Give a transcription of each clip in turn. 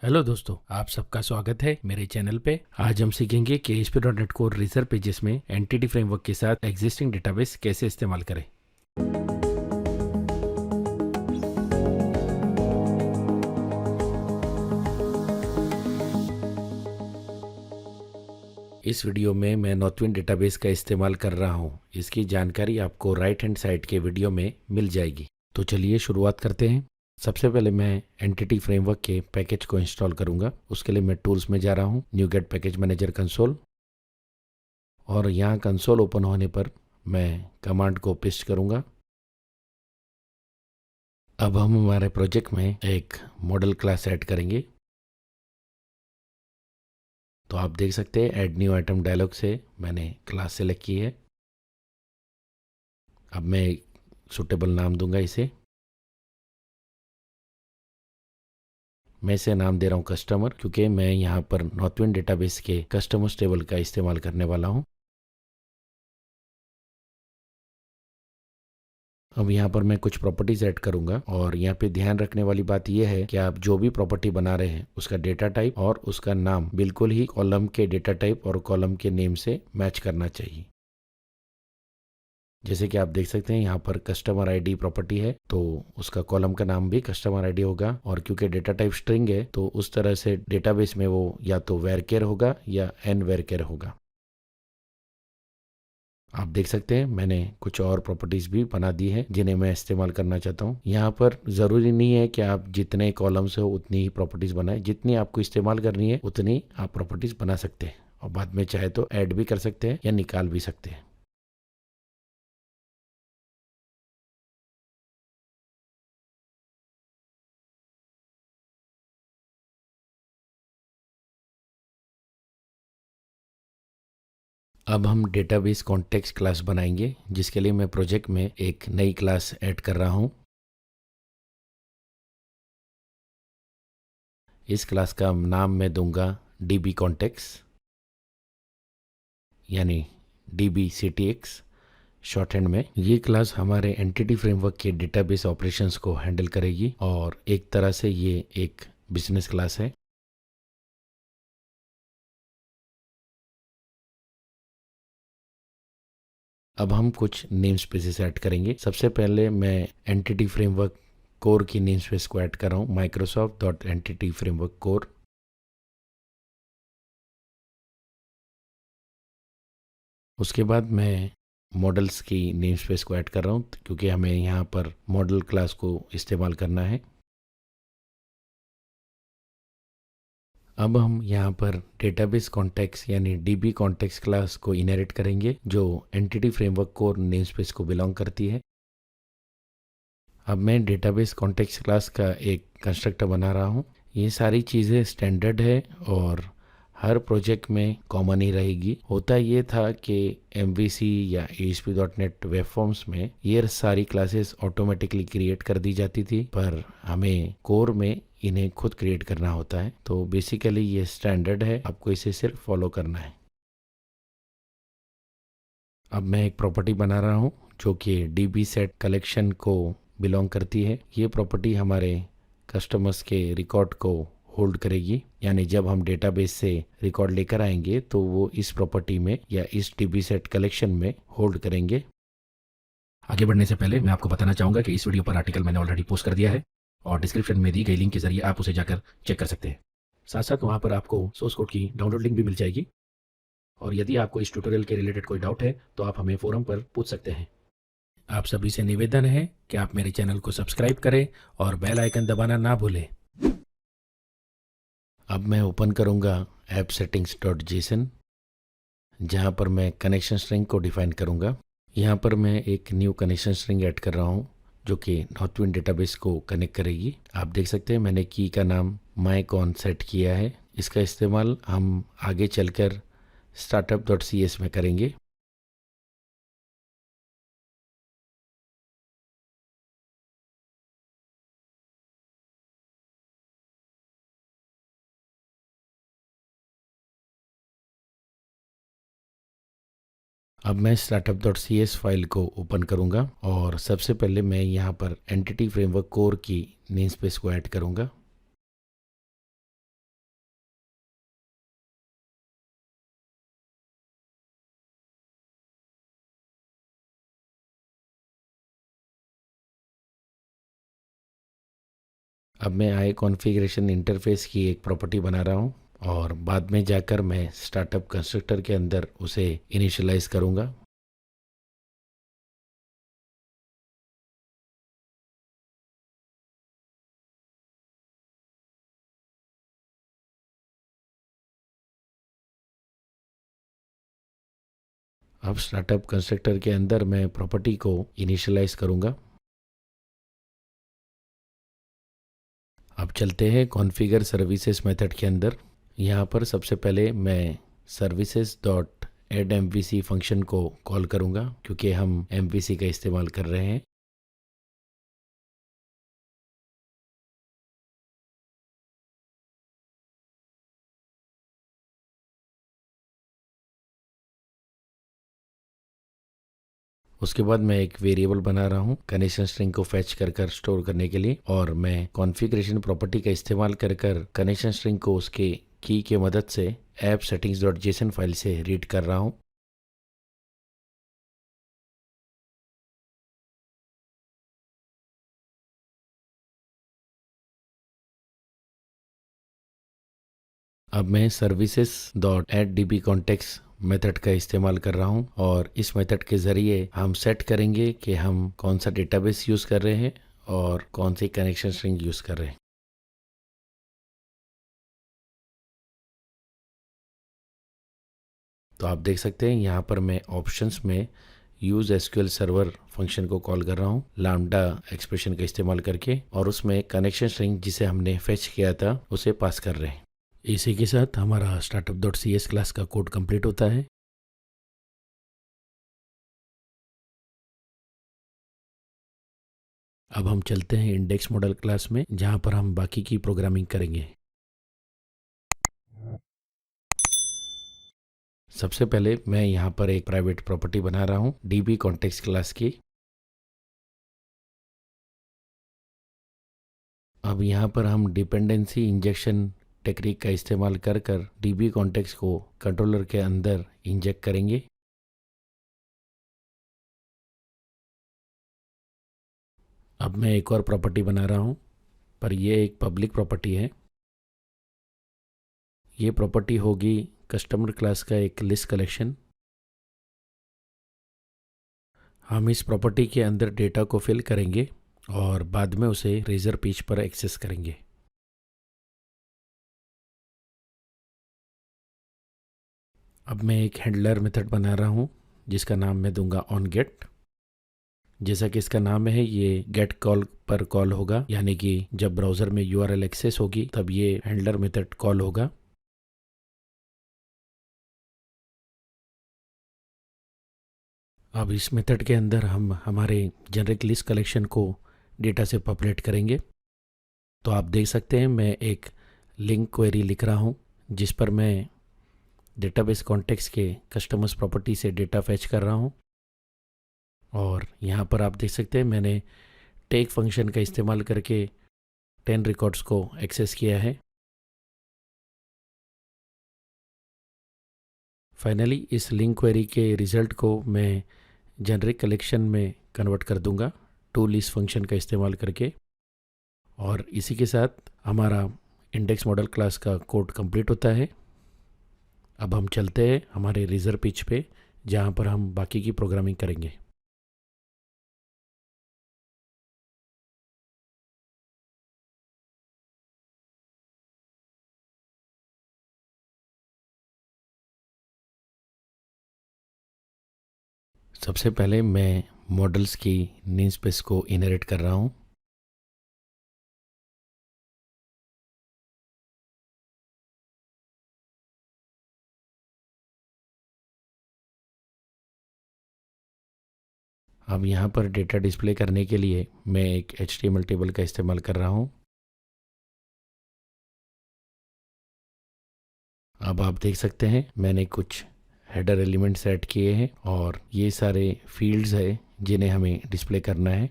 Hello दोस्तों, आप सबका स्वागत है मेरे चैनल पे। आज हम सीखेंगे कि ASP.NET Core रिजर्व पेजेस में एंटिटी फ्रेमवर्क के साथ एग्जिस्टिंग डेटाबेस कैसे इस्तेमाल करें। इस वीडियो में मैं नॉर्थविंड डेटाबेस का इस्तेमाल कर रहा हूँ। इसकी जानकारी आपको राइट हैंड साइड के वीडियो में मिल जाएगी। तो चलिए शुरुआत करते हैं। सबसे पहले मैं एंटिटी फ्रेमवर्क के पैकेज को इंस्टॉल करूंगा। उसके लिए मैं टूल्स में जा रहा हूँ, NuGet package manager console, और यहाँ कंसोल ओपन होने पर मैं कमांड को पेस्ट करूंगा। अब हम हमारे प्रोजेक्ट में एक मॉडल क्लास ऐड करेंगे। तो आप देख सकते हैं ऐड न्यू आइटम डायलॉग से मैंने क्लास सेलेक्ट की है। अब मैं सुटेबल नाम दूंगा इसे। मैं इसे नाम दे रहा हूँ कस्टमर, क्योंकि मैं यहाँ पर नॉर्थविंड डेटाबेस के कस्टमर्स टेबल का इस्तेमाल करने वाला हूँ। अब यहाँ पर मैं कुछ प्रॉपर्टीज ऐड करूंगा, और यहाँ पे ध्यान रखने वाली बात यह है कि आप जो भी प्रॉपर्टी बना रहे हैं उसका डेटा टाइप और उसका नाम बिल्कुल ही कॉलम के डेटा टाइप और कॉलम के नेम से मैच करना चाहिए। जैसे कि आप देख सकते हैं यहाँ पर कस्टमर आईडी प्रॉपर्टी है, तो उसका कॉलम का नाम भी कस्टमर आईडी होगा। और क्योंकि डेटा टाइप स्ट्रिंग है तो उस तरह से डेटाबेस में वो या तो वेरकेर होगा या एन वेरकेर होगा। आप देख सकते हैं मैंने कुछ और प्रॉपर्टीज भी बना दी है जिन्हें मैं इस्तेमाल करना चाहता हूँ। यहाँ पर ज़रूरी नहीं है कि आप जितने कॉलम्स हो उतनी ही प्रॉपर्टीज बनाएं। जितनी आपको इस्तेमाल करनी है उतनी आप प्रॉपर्टीज बना सकते हैं, और बाद में चाहे तो ऐड भी कर सकते हैं या निकाल भी सकते हैं। अब हम डेटाबेस कॉन्टेक्स्ट क्लास बनाएंगे, जिसके लिए मैं प्रोजेक्ट में एक नई क्लास ऐड कर रहा हूँ। इस क्लास का नाम मैं दूंगा DB कॉन्टेक्स्ट, यानी DBCTX शॉर्ट हैंड में। ये क्लास हमारे एंटिटी फ्रेमवर्क के डेटाबेस ऑपरेशंस को हैंडल करेगी, और एक तरह से ये एक बिजनेस क्लास है। अब हम कुछ नेम स्पेसेस ऐड करेंगे। सबसे पहले मैं एंटिटी फ्रेमवर्क कोर की नेम स्पेस को ऐड कर रहा हूँ, Microsoft.Entity Framework Core। उसके बाद मैं मॉडल्स की नेम स्पेस को ऐड कर रहा हूँ, क्योंकि हमें यहाँ पर मॉडल क्लास को इस्तेमाल करना है। अब हम यहाँ पर डेटाबेस कॉन्टेक्स्ट यानी DB कॉन्टेक्स्ट क्लास को इनहेरिट करेंगे, जो entity framework core name space को बिलोंग करती है। अब मैं डेटाबेस कॉन्टेक्स्ट क्लास का एक कंस्ट्रक्टर बना रहा हूँ। ये सारी चीज़ें स्टैंडर्ड है और हर प्रोजेक्ट में कॉमन ही रहेगी। होता ये था कि MVC या ASP.NET वेब फॉर्म्स में ये सारी क्लासेस ऑटोमेटिकली क्रिएट कर दी जाती थी, पर हमें कोर में इन्हें खुद क्रिएट करना होता है। तो बेसिकली ये स्टैंडर्ड है, आपको इसे सिर्फ फॉलो करना है। अब मैं एक प्रॉपर्टी बना रहा हूँ जो कि DB सेट कलेक्शन को बिलोंग करती है। ये प्रॉपर्टी हमारे कस्टमर्स के रिकॉर्ड को होल्ड करेगी, यानी जब हम डेटाबेस से रिकॉर्ड लेकर आएंगे तो वो इस प्रॉपर्टी में या इस DB सेट कलेक्शन में होल्ड करेंगे। आगे बढ़ने से पहले मैं आपको बताना चाहूँगा कि इस वीडियो पर आर्टिकल मैंने ऑलरेडी पोस्ट कर दिया है, और डिस्क्रिप्शन में दी गई लिंक के जरिए आप उसे जाकर चेक कर सकते हैं। साथ साथ वहाँ पर आपको सोर्स कोड की डाउनलोड लिंक भी मिल जाएगी, और यदि आपको इस ट्यूटोरियल के रिलेटेड कोई डाउट है तो आप हमें फोरम पर पूछ सकते हैं। आप सभी से निवेदन है कि आप मेरे चैनल को सब्सक्राइब करें और बेल आइकन दबाना ना भूलें। अब मैं ओपन करूंगा appsettings.json, जहां पर मैं कनेक्शन स्ट्रिंग को डिफाइन करूंगा। यहां पर मैं एक न्यू कनेक्शन स्ट्रिंग ऐड कर रहा हूं जो कि नॉर्थविंड डेटाबेस को कनेक्ट करेगी। आप देख सकते हैं मैंने की का नाम mycon सेट किया है। इसका इस्तेमाल हम आगे चलकर startup.cs में करेंगे। अब मैं startup.cs फाइल को ओपन करूंगा, और सबसे पहले मैं यहाँ पर एंटिटी फ्रेमवर्क कोर की नेम स्पेस को ऐड करूंगा। अब मैं आई कॉन्फ़िगरेशन इंटरफेस की एक प्रॉपर्टी बना रहा हूँ और बाद में जाकर मैं स्टार्टअप कंस्ट्रक्टर के अंदर उसे इनिशियलाइज करूँगा। अब स्टार्टअप कंस्ट्रक्टर के अंदर मैं प्रॉपर्टी को इनिशियलाइज करूँगा। अब चलते हैं कॉन्फ़िगर सर्विसेज मेथड के अंदर। यहाँ पर सबसे पहले मैं services dot add M V C function को कॉल करूँगा क्योंकि हम एम वी सी का इस्तेमाल कर रहे हैं। उसके बाद मैं एक वेरिएबल बना रहा हूँ कनेक्शन स्ट्रिंग को फैच कर स्टोर करने के लिए, और मैं कॉन्फ़िगरेशन प्रॉपर्टी का इस्तेमाल कर कनेक्शन स्ट्रिंग को उसके की के मदद से app settings dot JSON file से रीड कर रहा हूँ। अब मैं services dot add D B context method का इस्तेमाल कर रहा हूँ और इस मेथड के ज़रिए हम सेट करेंगे कि हम कौन सा डेटाबेस यूज़ कर रहे हैं और कौन सी कनेक्शन स्ट्रिंग यूज़ कर रहे हैं। तो आप देख सकते हैं यहाँ पर मैं ऑप्शंस में यूज़ एसक्यूएल सर्वर फंक्शन को कॉल कर रहा हूँ लैम्डा एक्सप्रेशन का इस्तेमाल करके, और उसमें कनेक्शन स्ट्रिंग जिसे हमने फेच किया था उसे पास कर रहे हैं। इसी के साथ हमारा startup dot C S class का कोड कंप्लीट होता है। अब हम चलते हैं इंडेक्स मॉडल क्लास में जहाँ पर हम बाकी की प्रोग्रामिंग करेंगे। सबसे पहले मैं यहाँ पर एक प्राइवेट प्रॉपर्टी बना रहा हूँ डीबी कॉन्टेक्स्ट क्लास की। अब यहाँ पर हम डिपेंडेंसी इंजेक्शन टेक्निक का इस्तेमाल कर डीबी कॉन्टेक्स्ट को कंट्रोलर के अंदर इंजेक्ट करेंगे। अब मैं एक और प्रॉपर्टी बना रहा हूँ, पर यह एक पब्लिक प्रॉपर्टी है। ये प्रॉपर्टी होगी कस्टमर क्लास का एक लिस्ट कलेक्शन। हम इस प्रॉपर्टी के अंदर डेटा को फिल करेंगे और बाद में उसे रेजर पेज पर एक्सेस करेंगे। अब मैं एक हैंडलर मेथड बना रहा हूँ जिसका नाम मैं दूंगा ऑन गेट। जैसा कि इसका नाम है, ये गेट कॉल पर कॉल होगा, यानी कि जब ब्राउज़र में यूआरएल एक्सेस होगी तब ये हैंडलर मेथड कॉल होगा। अब इस मेथड के अंदर हम हमारे जेनरिक लिस्ट कलेक्शन को डेटा से पॉपुलेट करेंगे। तो आप देख सकते हैं मैं एक लिंक क्वेरी लिख रहा हूँ जिस पर मैं डेटाबेस कॉन्टेक्स्ट के कस्टमर्स प्रॉपर्टी से डेटा फैच कर रहा हूँ, और यहाँ पर आप देख सकते हैं मैंने टेक फंक्शन का इस्तेमाल करके 10 रिकॉर्ड्स को एक्सेस किया है। फाइनली इस लिंक क्वेरी के रिज़ल्ट को मैं जेनरिक कलेक्शन में कन्वर्ट कर दूंगा टू लिस्ट फंक्शन का इस्तेमाल करके, और इसी के साथ हमारा इंडेक्स मॉडल क्लास का कोड कंप्लीट होता है। अब हम चलते हैं हमारे रिजर्व पेज पे जहाँ पर हम बाकी की प्रोग्रामिंग करेंगे। सबसे पहले मैं मॉडल्स की नेम स्पेस को इनहेरिट कर रहा हूँ। अब यहाँ पर डेटा डिस्प्ले करने के लिए मैं एक HTML टेबल का इस्तेमाल कर रहा हूँ। अब आप देख सकते हैं मैंने कुछ हेडर एलिमेंट्स ऐड किए हैं और ये सारे फील्ड्स हैं जिन्हें हमें डिस्प्ले करना है।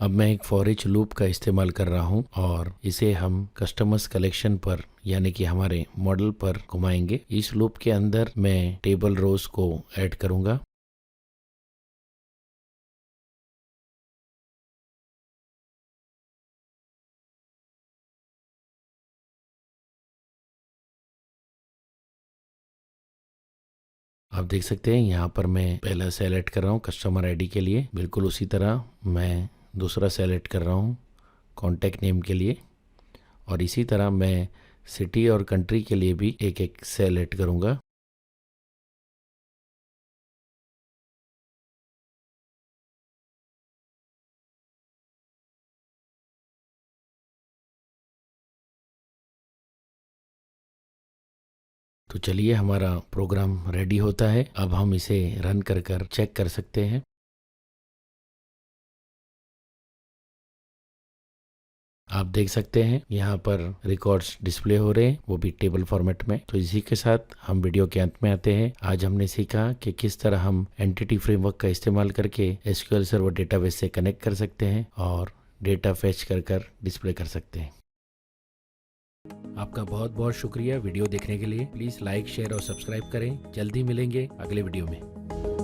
अब मैं एक फॉर ईच लूप का इस्तेमाल कर रहा हूं और इसे हम कस्टमर्स कलेक्शन पर यानी कि हमारे मॉडल पर घुमाएंगे। इस लूप के अंदर मैं टेबल रोज को ऐड करूंगा। आप देख सकते हैं यहाँ पर मैं पहला सेल ऐड कर रहा हूँ कस्टमर आईडी के लिए। बिल्कुल उसी तरह मैं दूसरा सेल ऐड कर रहा हूँ कॉन्टैक्ट नेम के लिए, और इसी तरह मैं सिटी और कंट्री के लिए भी एक एक सेल ऐड करूँगा। तो चलिए हमारा प्रोग्राम रेडी होता है। अब हम इसे रन कर चेक कर सकते हैं। आप देख सकते हैं यहाँ पर रिकॉर्ड्स डिस्प्ले हो रहे हैं, वो भी टेबल फॉर्मेट में। तो इसी के साथ हम वीडियो के अंत में आते हैं। आज हमने सीखा कि किस तरह हम एंटिटी फ्रेमवर्क का इस्तेमाल करके एसक्यूएल सर्वर डेटाबेस से कनेक्ट कर सकते हैं और डेटा फेच कर डिस्प्ले कर सकते हैं। आपका बहुत बहुत शुक्रिया वीडियो देखने के लिए। प्लीज़ लाइक, शेयर और सब्सक्राइब करें। जल्दी मिलेंगे अगले वीडियो में।